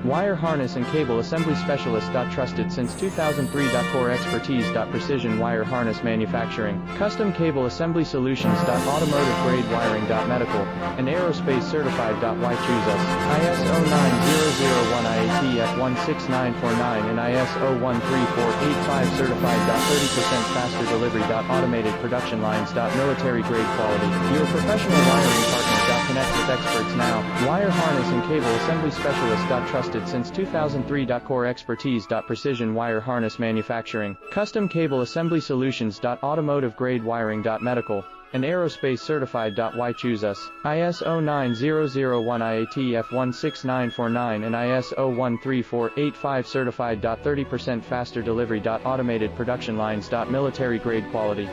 Wire harness and cable assembly specialist. Trusted since 2003. Core expertise. Precision wire harness manufacturing, custom cable assembly solutions. Automotive grade wiring. Medical and aerospace certified. Why choose us? ISO 9001 IATF 16949 and ISO 13485 certified. 30% faster delivery. Automated production lines. Military grade quality. Your professional wiring partner. Connect with experts now. Wire harness and cable assembly specialist. Trusted since 2003. Core expertise. Precision wire harness manufacturing, custom cable assembly solutions. Automotive grade wiring. Medical and aerospace certified. Why choose us? ISO 9001 IATF 16949 and ISO 13485 certified. 30% faster delivery. Automated production lines. Military grade quality.